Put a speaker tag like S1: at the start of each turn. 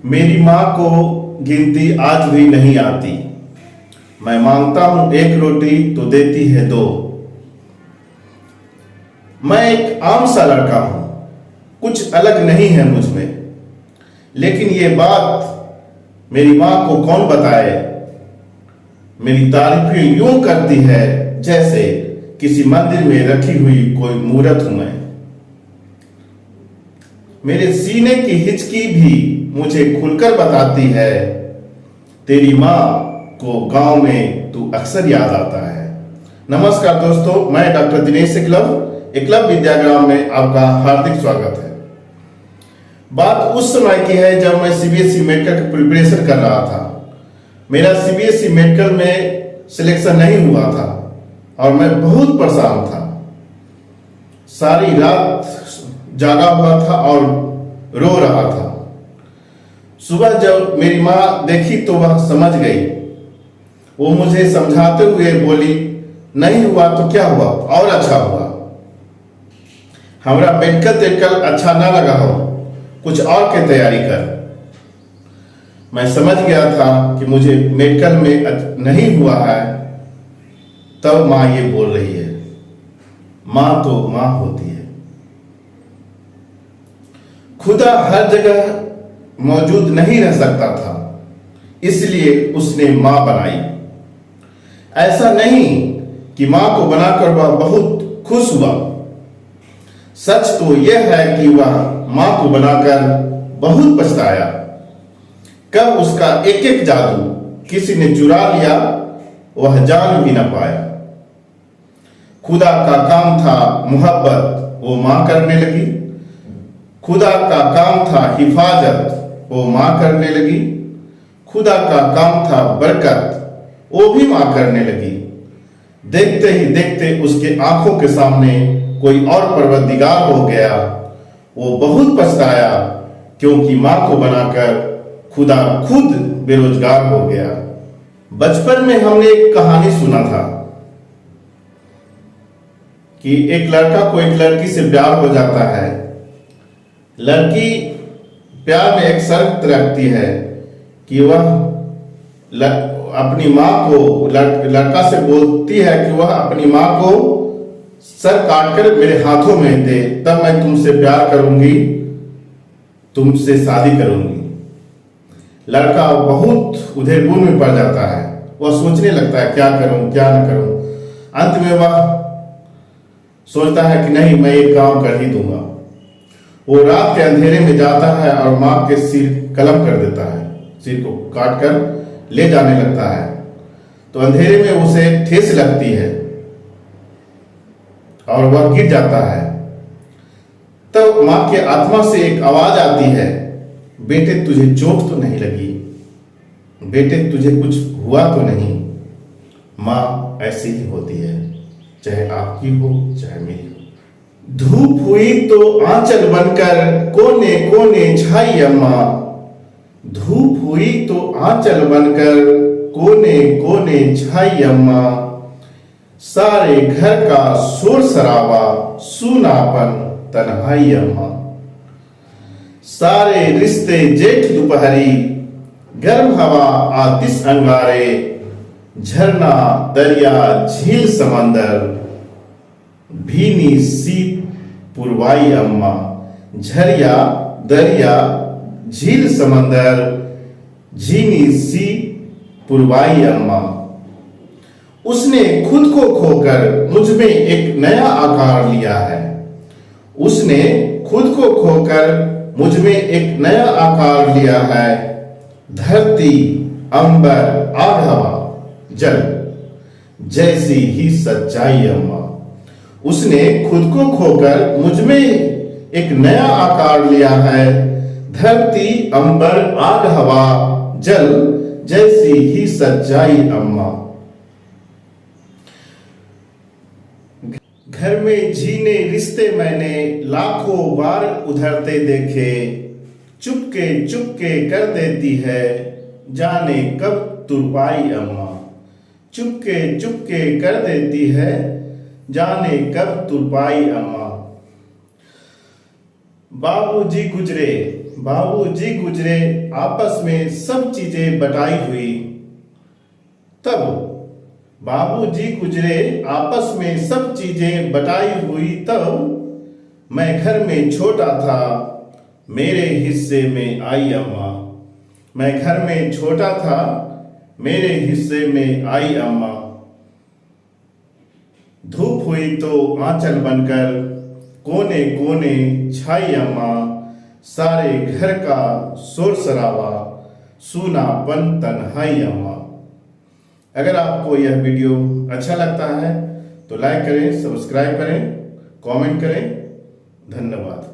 S1: मेरी माँ को गिनती आज भी नहीं आती। मैं मांगता हूं एक रोटी तो देती है दो। मैं एक आम सा लड़का हूं, कुछ अलग नहीं है मुझ में, लेकिन ये बात मेरी माँ को कौन बताए। मेरी तारीफें यूं करती है जैसे किसी मंदिर में रखी हुई कोई मूर्त हूं मैं। मेरे सीने की हिचकी भी मुझे खुलकर बताती है, तेरी माँ को गांव में तू अक्सर याद आता है। नमस्कार दोस्तों, मैं डॉक्टर दिनेश एकलव्य विद्याग्राम में आपका हार्दिक स्वागत है। बात उस समय की है जब मैं सीबीएसई मेडिकल की प्रिपरेशन कर रहा था। मेरा सीबीएसई मेडिकल में सिलेक्शन नहीं हुआ था और मैं बहुत परेशान था। सारी रात जागा हुआ था और रो रहा था। सुबह जब मेरी माँ देखी तो वह समझ गई। वो मुझे समझाते हुए बोली, नहीं हुआ तो क्या हुआ, और अच्छा हुआ। हमारा मेडिकल अच्छा ना लगा हो, कुछ और की तैयारी कर। मैं समझ गया था कि मुझे मेडिकल में नहीं हुआ है। तब माँ ये बोल रही है, माँ तो माँ होती है। खुदा हर जगह मौजूद नहीं रह सकता था, इसलिए उसने माँ बनाई। ऐसा नहीं कि माँ को बनाकर वह बहुत खुश हुआ। सच तो यह है कि वह माँ को बनाकर बहुत पछताया। कब उसका एक एक जादू किसी ने चुरा लिया, वह जान भी न पाया। खुदा का काम था मोहब्बत, वो माँ करने लगी। खुदा का काम था हिफाजत, वो माँ करने लगी। खुदा का काम था बरकत, वो भी माँ करने लगी। देखते ही देखते उसके आंखों के सामने कोई और परवरदिगार हो गया। वो बहुत पछताया क्योंकि माँ को बनाकर खुदा खुद बेरोजगार हो गया। बचपन में हमने एक कहानी सुना था कि एक लड़का को एक लड़की से प्यार हो जाता है। लड़की प्यार में एक शर्त रखती है कि वह अपनी माँ को, लड़का से बोलती है कि वह अपनी माँ को सर काटकर मेरे हाथों में दे, तब मैं तुमसे प्यार करूंगी, तुमसे शादी करूंगी। लड़का बहुत उधेड़बुन में पड़ जाता है। वह सोचने लगता है क्या करूं क्या न करूं। अंत में वह सोचता है कि नहीं, मैं एक काम कर ही दूंगा। वो रात के अंधेरे में जाता है और माँ के सिर कलम कर देता है, सिर को काट कर ले जाने लगता है। तो अंधेरे में उसे ठेस लगती है और वह गिर जाता है। तब माँ के आत्मा से एक आवाज आती है, बेटे तुझे चोट तो नहीं लगी, बेटे तुझे कुछ हुआ तो नहीं। माँ ऐसी ही होती है, चाहे आपकी हो चाहे मेरी हो। धूप हुई तो आंचल बनकर कोने कोने छाई अम्मा। धूप हुई तो आंचल बनकर कोने कोने छाई अम्मा। सारे घर का शोर शराबा, सूनापन तन्हाई अम्मा। सारे रिश्ते जेठ दोपहरी, गर्म हवा आतिश अंगारे। झरना दरिया झील समंदर, भीनी सी पुरवाई अम्मा। झरिया दरिया झील समंदर, झीनी सी पुरवाई अम्मा। उसने खुद को खोकर मुझ में एक नया आकार लिया है। उसने खुद को खोकर मुझ में एक नया आकार लिया है। धरती अंबर आग हवा जल जैसी ही सच्चाई अम्मा। उसने खुद को खोकर मुझ में एक नया आकार लिया है। धरती अंबर आग हवा जल जैसी ही सच्चाई अम्मा। घर में जीने रिश्ते मैंने लाखों बार उधरते देखे। चुपके चुपके कर देती है, जाने कब तुरपाई अम्मा। चुपके चुपके कर देती है, जाने कब तुरपाई अम्मा। बाबूजी गुजरे बाबूजी गुजरे आपस में सब चीजें बटाई हुई। तब बाबूजी गुजरे आपस में सब चीजें बटाई हुई। तब मैं घर में छोटा था, मेरे हिस्से में आई अम्मा। मैं घर में छोटा था, मेरे हिस्से में आई अम्मा। धूप हुई तो आंचल बनकर कोने कोने छाई अम्मा। सारे घर का शोर शराबा, सूनापन तन्हाई अम्मा। अगर आपको यह वीडियो अच्छा लगता है तो लाइक करें, सब्सक्राइब करें, कमेंट करें। धन्यवाद।